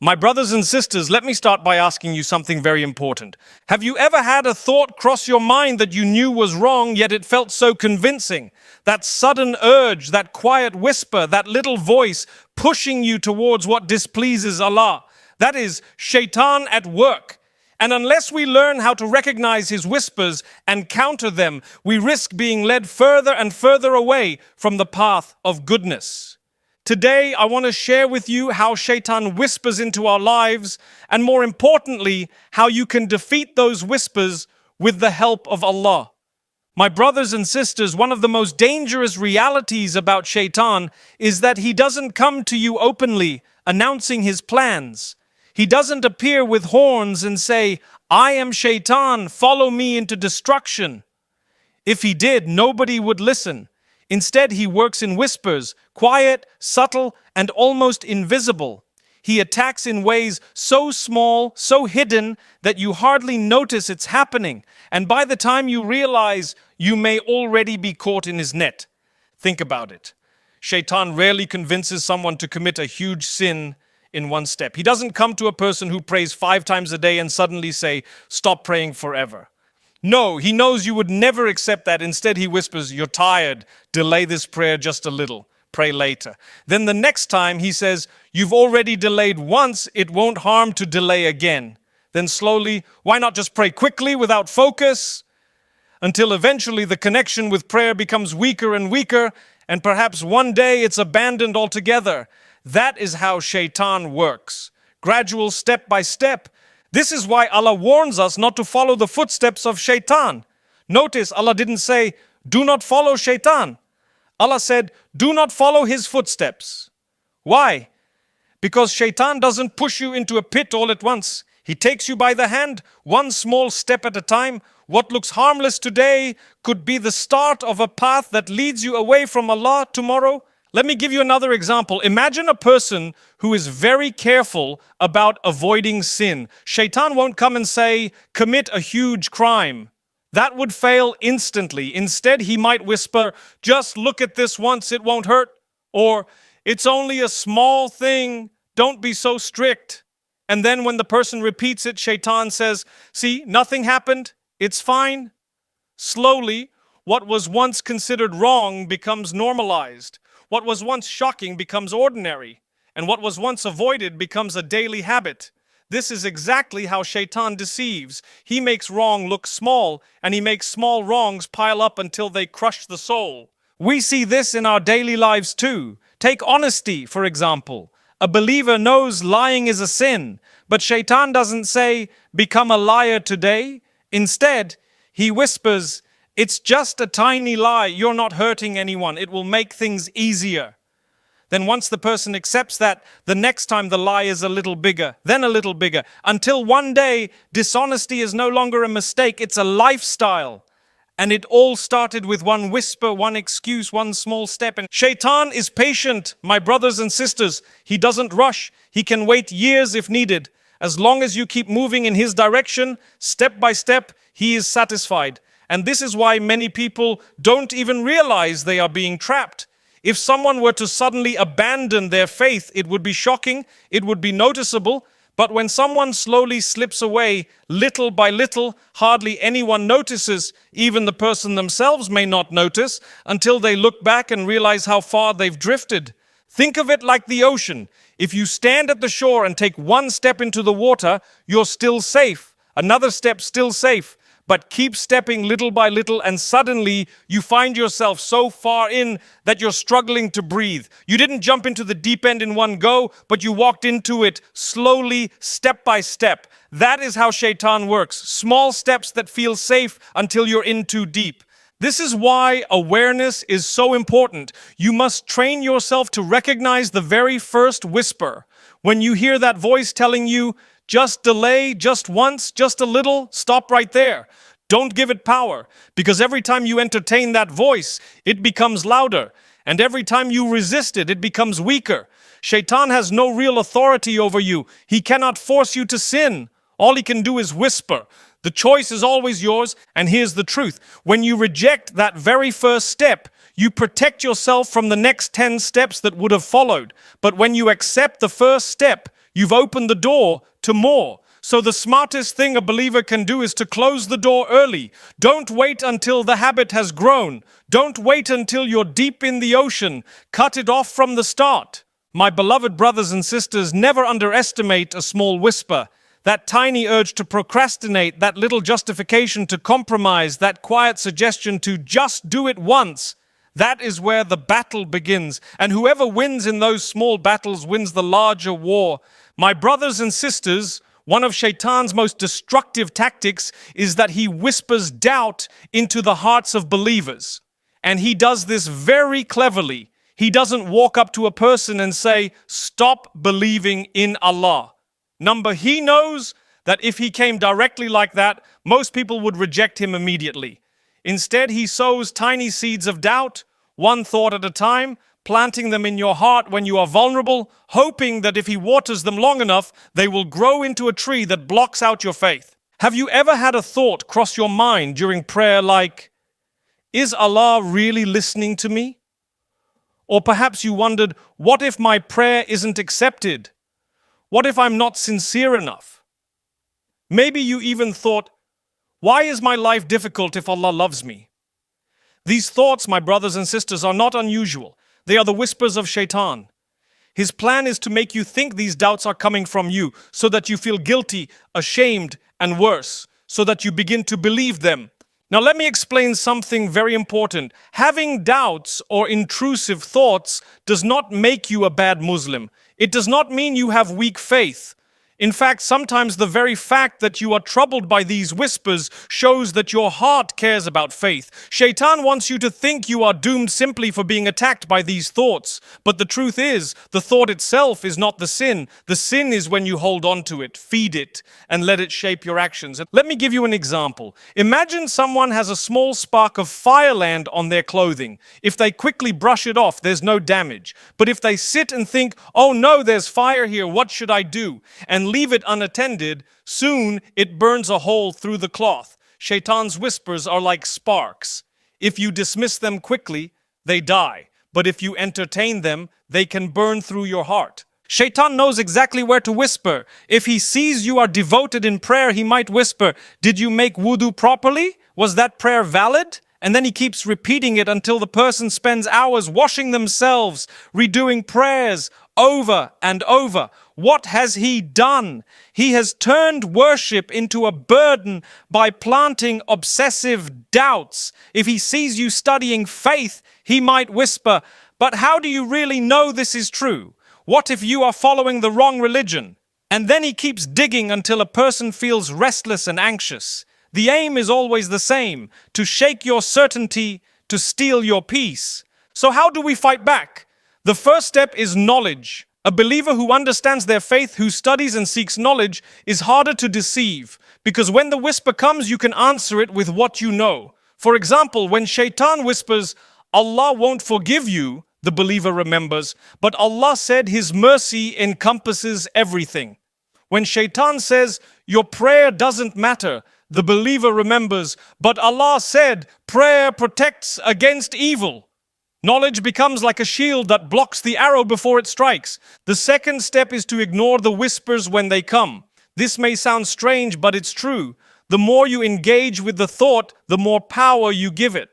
My brothers and sisters, let me start by asking you something very important. Have you ever had a thought cross your mind that you knew was wrong, yet it felt so convincing? That sudden urge, that quiet whisper, that little voice pushing you towards what displeases Allah. That is Shaytan at work. And unless we learn how to recognize his whispers and counter them, we risk being led further and further away from the path of goodness. Today, I want to share with you how Shaytan whispers into our lives, and more importantly, how you can defeat those whispers with the help of Allah. My brothers and sisters, one of the most dangerous realities about Shaytan is that he doesn't come to you openly, announcing his plans. He doesn't appear with horns and say, "I am Shaytan, follow me into destruction." If he did, nobody would listen. Instead, he works in whispers, quiet, subtle, and almost invisible. He attacks in ways so small, so hidden, that you hardly notice it's happening. And by the time you realize, you may already be caught in his net. Think about it. Shaytan rarely convinces someone to commit a huge sin in one step. He doesn't come to a person who prays 5 times a day and suddenly say, "Stop praying forever." No, he knows you would never accept that. Instead, he whispers, "You're tired. Delay this prayer just a little. Pray later." Then the next time he says, "You've already delayed once. It won't harm to delay again." Then slowly, "Why not just pray quickly without focus?" Until eventually the connection with prayer becomes weaker and weaker, and perhaps one day it's abandoned altogether. That is how Shaytan works. Gradual, step by step. This is why Allah warns us not to follow the footsteps of Shaytan. Notice Allah didn't say, "Do not follow Shaytan." Allah said, "Do not follow his footsteps." Why? Because Shaytan doesn't push you into a pit all at once. He takes you by the hand, one small step at a time. What looks harmless today could be the start of a path that leads you away from Allah tomorrow. Let me give you another example. Imagine a person who is very careful about avoiding sin. Shaytan won't come and say, "Commit a huge crime." That would fail instantly. Instead, he might whisper, "Just look at this once, it won't hurt." Or, "It's only a small thing, don't be so strict." And then when the person repeats it, Shaytan says, "See, nothing happened, it's fine." Slowly, what was once considered wrong becomes normalized. What was once shocking becomes ordinary, and what was once avoided becomes a daily habit. This is exactly how Shaytan deceives. He makes wrong look small, and he makes small wrongs pile up until they crush the soul. We see this in our daily lives too. Take honesty, for example. A believer knows lying is a sin, but Shaytan doesn't say, "Become a liar today." Instead, he whispers, "It's just a tiny lie. You're not hurting anyone. It will make things easier." Then once the person accepts that, the next time the lie is a little bigger, then a little bigger, until one day dishonesty is no longer a mistake, it's a lifestyle. And it all started with one whisper, one excuse, one small step. And Shaytan is patient, my brothers and sisters. He doesn't rush. He can wait years if needed. As long as you keep moving in his direction, step by step, he is satisfied. And this is why many people don't even realize they are being trapped. If someone were to suddenly abandon their faith, it would be shocking, it would be noticeable. But when someone slowly slips away, little by little, hardly anyone notices. Even the person themselves may not notice until they look back and realize how far they've drifted. Think of it like the ocean. If you stand at the shore and take one step into the water, you're still safe. Another step, still safe. But keep stepping little by little, and suddenly you find yourself so far in that you're struggling to breathe. You didn't jump into the deep end in one go, but you walked into it slowly, step by step. That is how Shaytan works. Small steps that feel safe until you're in too deep. This is why awareness is so important. You must train yourself to recognize the very first whisper. When you hear that voice telling you, "Just delay, just once, just a little," stop right there. Don't give it power, because every time you entertain that voice, it becomes louder. And every time you resist it, it becomes weaker. Shaytan has no real authority over you. He cannot force you to sin. All he can do is whisper. The choice is always yours, and here's the truth. When you reject that very first step, you protect yourself from the next 10 steps that would have followed. But when you accept the first step, you've opened the door to more. So the smartest thing a believer can do is to close the door early. Don't wait until the habit has grown. Don't wait until you're deep in the ocean. Cut it off from the start. My beloved brothers and sisters, never underestimate a small whisper. That tiny urge to procrastinate, that little justification to compromise, that quiet suggestion to just do it once. That is where the battle begins. And whoever wins in those small battles wins the larger war. My brothers and sisters, one of Shaytan's most destructive tactics is that he whispers doubt into the hearts of believers. And he does this very cleverly. He doesn't walk up to a person and say, "Stop believing in Allah." He knows that if he came directly like that, most people would reject him immediately. Instead, he sows tiny seeds of doubt, one thought at a time, planting them in your heart when you are vulnerable, hoping that if he waters them long enough, they will grow into a tree that blocks out your faith. Have you ever had a thought cross your mind during prayer like, "Is Allah really listening to me?" Or perhaps you wondered, what if my prayer isn't accepted? What if I'm not sincere enough? Maybe you even thought, why is my life difficult if Allah loves me? These thoughts, my brothers and sisters, are not unusual. They are the whispers of Shaytan. His plan is to make you think these doubts are coming from you, so that you feel guilty, ashamed, and worse, so that you begin to believe them. Now let me explain something very important. Having doubts or intrusive thoughts does not make you a bad Muslim. It does not mean you have weak faith. In fact, sometimes the very fact that you are troubled by these whispers shows that your heart cares about faith. Shaytan wants you to think you are doomed simply for being attacked by these thoughts. But the truth is, the thought itself is not the sin. The sin is when you hold on to it, feed it, and let it shape your actions. Let me give you an example. Imagine someone has a small spark of fireland on their clothing. If they quickly brush it off, there's no damage. But if they sit and think, "Oh no, there's fire here, what should I do?" and leave it unattended, soon it burns a hole through the cloth. Shaitan's whispers are like sparks. If you dismiss them quickly, they die. But if you entertain them, they can burn through your heart. Shaitan knows exactly where to whisper. If he sees you are devoted in prayer, he might whisper, "Did you make wudu properly? Was that prayer valid?" And then he keeps repeating it until the person spends hours washing themselves, redoing prayers over and over. What has he done? He has turned worship into a burden by planting obsessive doubts. If he sees you studying faith, he might whisper, "But how do you really know this is true? What if you are following the wrong religion?" And then he keeps digging until a person feels restless and anxious. The aim is always the same, to shake your certainty, to steal your peace. So how do we fight back? The first step is knowledge. A believer who understands their faith, who studies and seeks knowledge, is harder to deceive, because when the whisper comes, you can answer it with what you know. For example, when Shaitan whispers, "Allah won't forgive you," the believer remembers, but Allah said His mercy encompasses everything. When Shaitan says, "Your prayer doesn't matter," the believer remembers, but Allah said, "Prayer protects against evil." Knowledge becomes like a shield that blocks the arrow before it strikes. The second step is to ignore the whispers when they come. This may sound strange, but it's true. The more you engage with the thought, the more power you give it.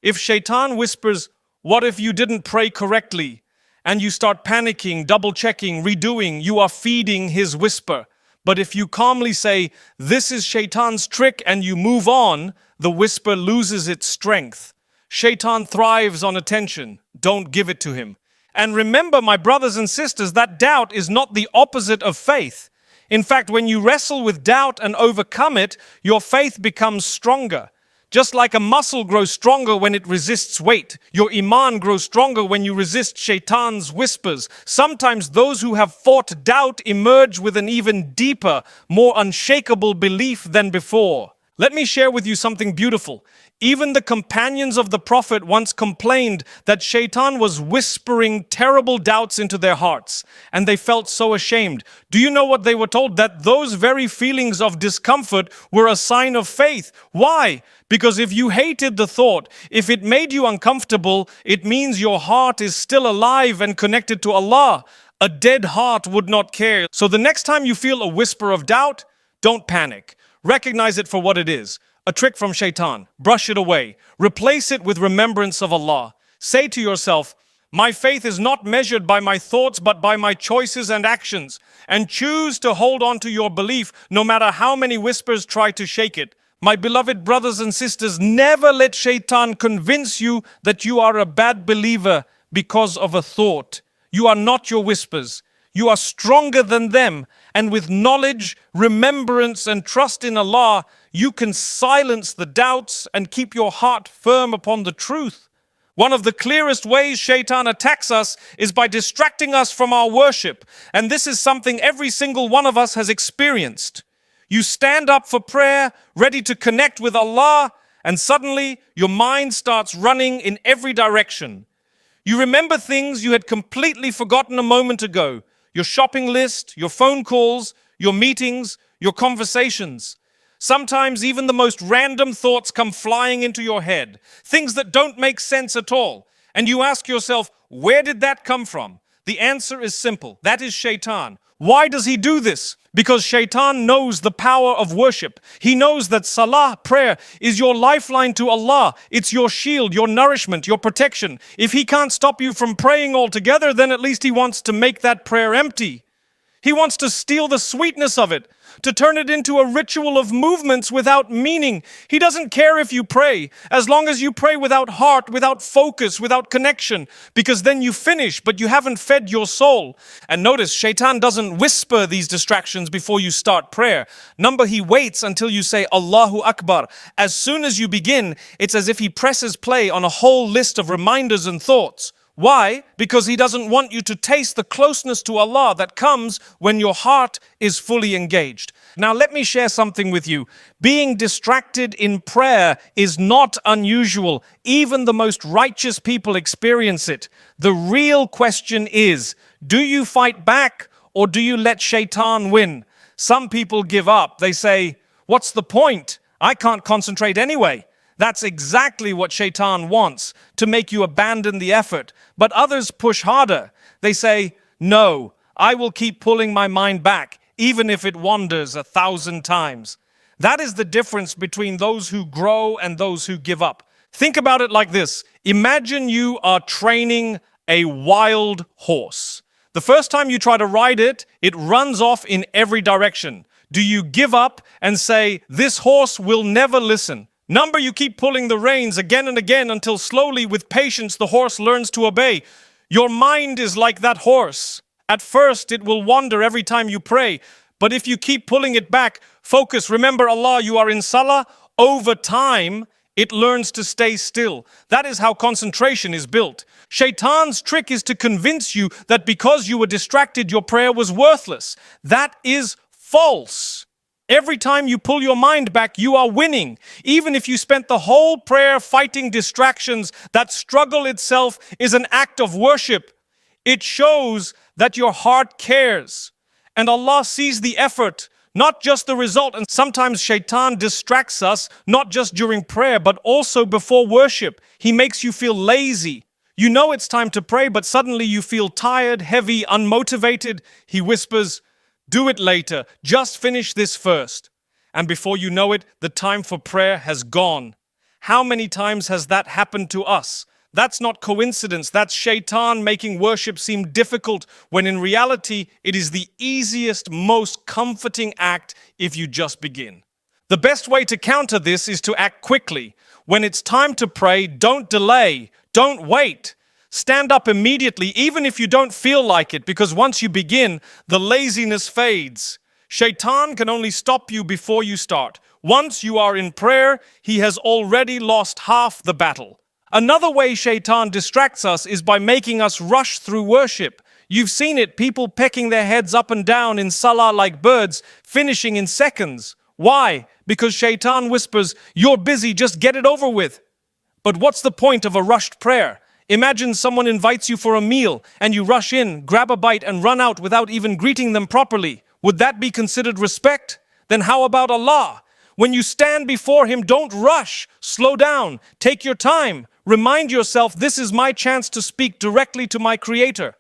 If Shaitan whispers, "What if you didn't pray correctly?" and you start panicking, double-checking, redoing, you are feeding his whisper. But if you calmly say, "This is Shaitan's trick," and you move on, the whisper loses its strength. Shaitan thrives on attention. Don't give it to him. And remember, my brothers and sisters, that doubt is not the opposite of faith. In fact, when you wrestle with doubt and overcome it, your faith becomes stronger. Just like a muscle grows stronger when it resists weight, your Iman grows stronger when you resist Shaitan's whispers. Sometimes those who have fought doubt emerge with an even deeper, more unshakable belief than before. Let me share with you something beautiful. Even the companions of the Prophet once complained that Shaitan was whispering terrible doubts into their hearts, and they felt so ashamed. Do you know what they were told? That those very feelings of discomfort were a sign of faith. Why? Because if you hated the thought, if it made you uncomfortable, it means your heart is still alive and connected to Allah. A dead heart would not care. So the next time you feel a whisper of doubt, don't panic. Recognize it for what it is. A trick from Shaytan. Brush it away. Replace it with remembrance of Allah. Say to yourself, my faith is not measured by my thoughts but by my choices and actions. And choose to hold on to your belief no matter how many whispers try to shake it. My beloved brothers and sisters, never let Shaytan convince you that you are a bad believer because of a thought. You are not your whispers. You are stronger than them. And with knowledge, remembrance, and trust in Allah, you can silence the doubts and keep your heart firm upon the truth. One of the clearest ways Shaytan attacks us is by distracting us from our worship. And this is something every single one of us has experienced. You stand up for prayer, ready to connect with Allah, and suddenly your mind starts running in every direction. You remember things you had completely forgotten a moment ago. Your shopping list, your phone calls, your meetings, your conversations. Sometimes even the most random thoughts come flying into your head. Things that don't make sense at all. And you ask yourself, where did that come from? The answer is simple. That is Shaytan. Why does he do this? Because Shaytan knows the power of worship. He knows that salah, prayer, is your lifeline to Allah. It's your shield, your nourishment, your protection. If he can't stop you from praying altogether, then at least he wants to make that prayer empty. He wants to steal the sweetness of it, to turn it into a ritual of movements without meaning. He doesn't care if you pray, as long as you pray without heart, without focus, without connection, because then you finish, but you haven't fed your soul. And notice, Shaytan doesn't whisper these distractions before you start prayer. He waits until you say Allahu Akbar. As soon as you begin, it's as if he presses play on a whole list of reminders and thoughts. Why? Because he doesn't want you to taste the closeness to Allah that comes when your heart is fully engaged. Now let me share something with you. Being distracted in prayer is not unusual. Even the most righteous people experience it. The real question is, do you fight back or do you let Shaytan win? Some people give up. They say, what's the point? I can't concentrate anyway. That's exactly what Shaytan wants, to make you abandon the effort. But others push harder. They say, no, I will keep pulling my mind back, even if it wanders 1,000 times. That is the difference between those who grow and those who give up. Think about it like this. Imagine you are training a wild horse. The first time you try to ride it, it runs off in every direction. Do you give up and say, this horse will never listen? You keep pulling the reins again and again until slowly, with patience, the horse learns to obey. Your mind is like that horse. At first, it will wander every time you pray. But if you keep pulling it back, focus, remember Allah, you are in salah, over time, it learns to stay still. That is how concentration is built. Shaitan's trick is to convince you that because you were distracted, your prayer was worthless. That is false. Every time you pull your mind back, you are winning. Even if you spent the whole prayer fighting distractions, that struggle itself is an act of worship. It shows that your heart cares. And Allah sees the effort, not just the result. And sometimes Shaitan distracts us, not just during prayer, but also before worship. He makes you feel lazy. You know it's time to pray, but suddenly you feel tired, heavy, unmotivated. He whispers, do it later. Just finish this first. And before you know it, the time for prayer has gone. How many times has that happened to us? That's not coincidence. That's Shaitan making worship seem difficult when in reality, it is the easiest, most comforting act if you just begin. The best way to counter this is to act quickly. When it's time to pray, don't delay. Don't wait. Stand up immediately, even if you don't feel like it, because once you begin, the laziness fades. Shaitan can only stop you before you start. Once you are in prayer, he has already lost half the battle. Another way Shaitan distracts us is by making us rush through worship. You've seen it, people pecking their heads up and down in salah like birds, finishing in seconds. Why? Because Shaitan whispers, you're busy, just get it over with. But what's the point of a rushed prayer? Imagine someone invites you for a meal and you rush in, grab a bite and run out without even greeting them properly. Would that be considered respect? Then how about Allah? When you stand before Him, don't rush. Slow down. Take your time. Remind yourself, this is my chance to speak directly to my Creator.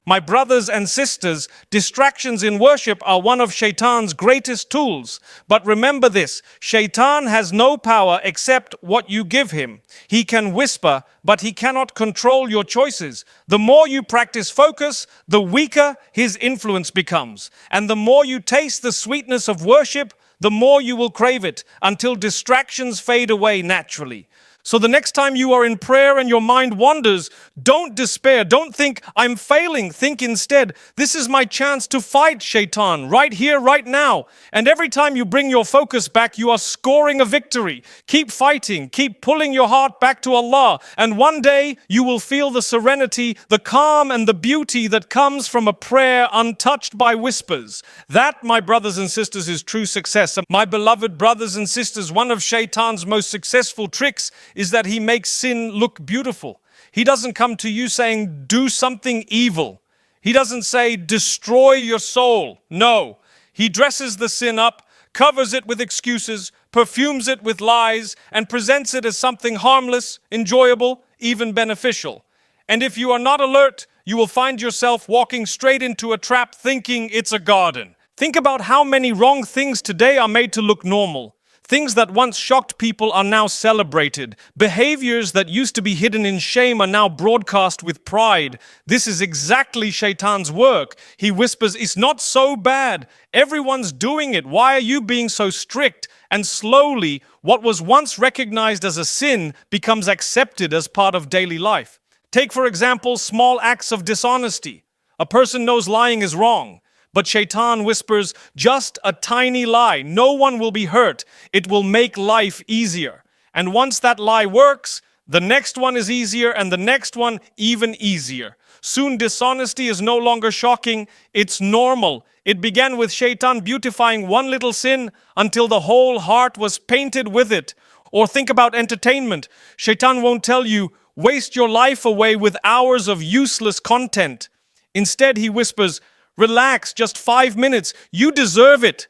My brothers and sisters, distractions in worship are one of Shaitan's greatest tools. But remember this, Shaitan has no power except what you give him. He can whisper, but he cannot control your choices. The more you practice focus, the weaker his influence becomes. And the more you taste the sweetness of worship, the more you will crave it until distractions fade away naturally. So the next time you are in prayer and your mind wanders, don't despair. Don't think, I'm failing. Think instead, this is my chance to fight Shaitan right here, right now. And every time you bring your focus back, you are scoring a victory. Keep fighting. Keep pulling your heart back to Allah. And one day you will feel the serenity, the calm, and the beauty that comes from a prayer untouched by whispers. That, my brothers and sisters, is true success. My beloved brothers and sisters, one of Shaitan's most successful tricks is that he makes sin look beautiful. He doesn't come to you saying, do something evil. He doesn't say, destroy your soul. No, he dresses the sin up, covers it with excuses, perfumes it with lies, and presents it as something harmless, enjoyable, even beneficial. And if you are not alert, you will find yourself walking straight into a trap thinking it's a garden. Think about how many wrong things today are made to look normal. Things that once shocked people are now celebrated. Behaviors that used to be hidden in shame are now broadcast with pride. This is exactly Shaitan's work. He whispers, it's not so bad. Everyone's doing it. Why are you being so strict? And slowly, what was once recognized as a sin becomes accepted as part of daily life. Take, for example, small acts of dishonesty. A person knows lying is wrong. But Shaitan whispers, just a tiny lie. No one will be hurt. It will make life easier. And once that lie works, the next one is easier and the next one even easier. Soon dishonesty is no longer shocking. It's normal. It began with Shaitan beautifying one little sin until the whole heart was painted with it. Or think about entertainment. Shaitan won't tell you, waste your life away with hours of useless content. Instead, he whispers, relax, just 5 minutes. You deserve it.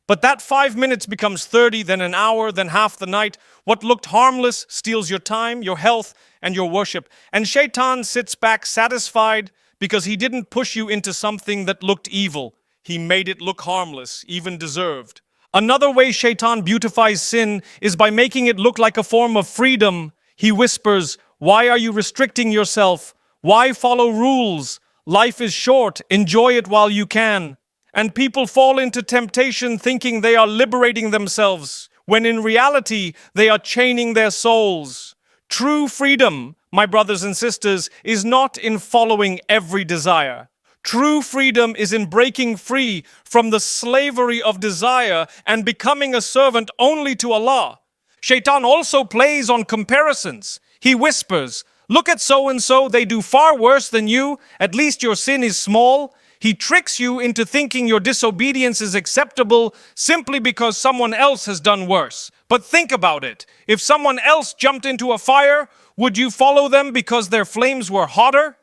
But that 5 minutes becomes 30, then an hour, then half the night. What looked harmless steals your time, your health, and your worship. And Shaitan sits back satisfied because he didn't push you into something that looked evil. He made it look harmless, even deserved. Another way Shaitan beautifies sin is by making it look like a form of freedom. He whispers, why are you restricting yourself? Why follow rules? Life is short, enjoy it while you can. And people fall into temptation thinking they are liberating themselves, when in reality they are chaining their souls. True freedom, my brothers and sisters, is not in following every desire. True freedom is in breaking free from the slavery of desire and becoming a servant only to Allah. Shaitan also plays on comparisons. He whispers, look at so-and-so, they do far worse than you. At least your sin is small. He tricks you into thinking your disobedience is acceptable simply because someone else has done worse. But think about it. If someone else jumped into a fire, would you follow them because their flames were hotter?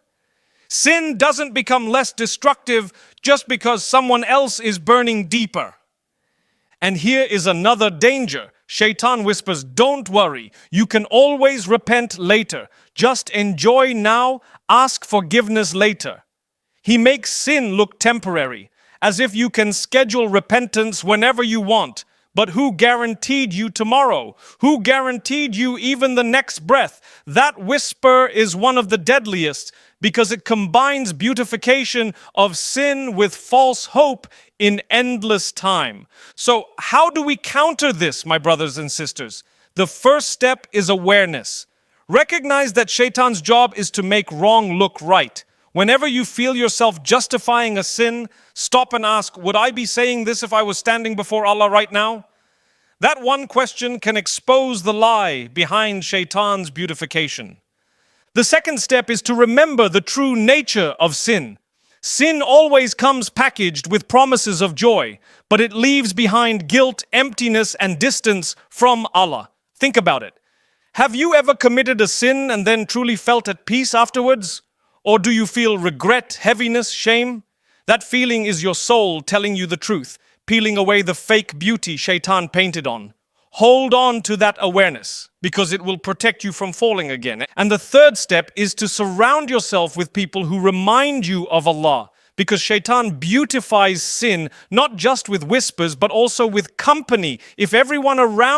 Sin doesn't become less destructive just because someone else is burning deeper. And here is another danger. Shaitan whispers, don't worry. You can always repent later. Just enjoy now, ask forgiveness later. He makes sin look temporary, as if you can schedule repentance whenever you want. But who guaranteed you tomorrow? Who guaranteed you even the next breath? That whisper is one of the deadliest because it combines beautification of sin with false hope in endless time. So how do we counter this, my brothers and sisters? The first step is awareness. Recognize that Shaitan's job is to make wrong look right. Whenever you feel yourself justifying a sin, stop and ask, would I be saying this if I was standing before Allah right now? That one question can expose the lie behind Shaitan's beautification. The second step is to remember the true nature of sin. Sin always comes packaged with promises of joy, but it leaves behind guilt, emptiness, and distance from Allah. Think about it. Have you ever committed a sin and then truly felt at peace afterwards? Or do you feel regret, heaviness, shame? That feeling is your soul telling you the truth, peeling away the fake beauty Shaitan painted on. hold on to that awareness because it will protect you from falling again. And the third step is to surround yourself with people who remind you of Allah, because Shaytan beautifies sin not just with whispers but also with company. If everyone around